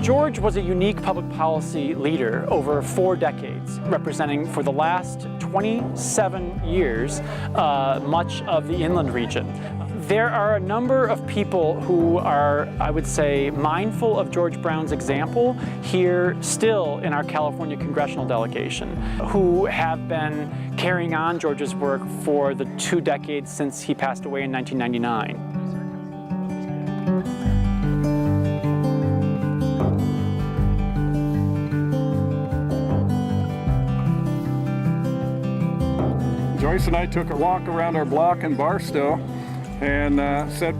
George was a unique public policy leader over 4 decades, representing for the last 27 years much of the inland region. There are a number of people who are, I would say, mindful of George Brown's example here still in our California congressional delegation, who have been carrying on George's work for the 2 decades since he passed away in 1999. Joyce and I took a walk around our block in Barstow and said,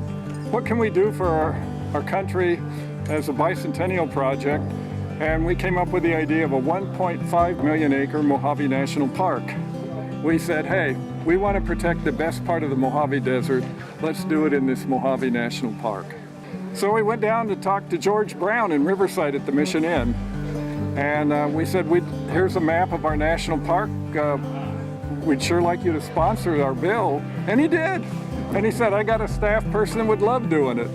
what can we do for our country as a bicentennial project? And we came up with the idea of a 1.5 million acre Mojave National Park. We said, hey, we want to protect the best part of the Mojave Desert. Let's do it in this Mojave National Park. So we went down to talk to George Brown in Riverside at the Mission Inn. And we said, here's a map of our national park. We'd sure like you to sponsor our bill. And he did. And he said, I got a staff person that would love doing it.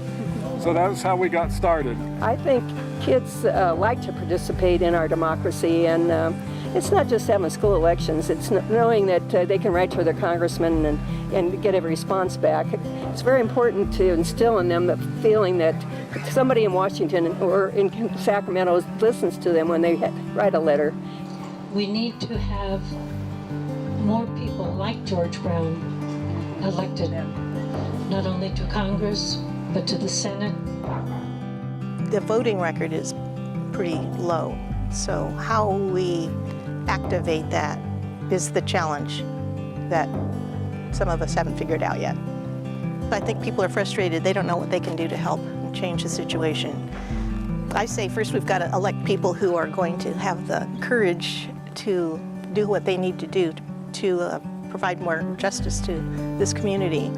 So that was how we got started. I think kids like to participate in our democracy, and it's not just having school elections, it's knowing that they can write to their congressman and get a response back. It's very important to instill in them the feeling that somebody in Washington or in Sacramento listens to them when they write a letter. We need to have more people like George Brown elected, not only to Congress, but to the Senate. The voting record is pretty low, so how we activate that is the challenge that some of us haven't figured out yet. I think people are frustrated. They don't know what they can do to help change the situation. I say first we've got to elect people who are going to have the courage to do what they need to do to provide more justice to this community.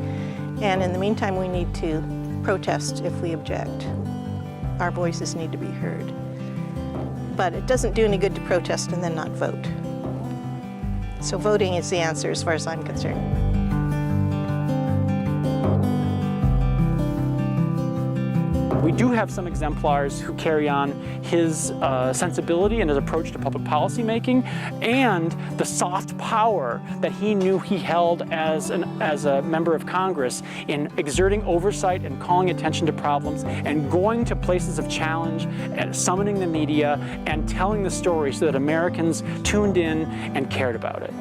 And in the meantime, we need to protest if we object. Our voices need to be heard. But it doesn't do any good to protest and then not vote. So voting is the answer as far as I'm concerned. We do have some exemplars who carry on his sensibility and his approach to public policy making, and the soft power that he knew he held as a member of Congress in exerting oversight and calling attention to problems and going to places of challenge and summoning the media and telling the story so that Americans tuned in and cared about it.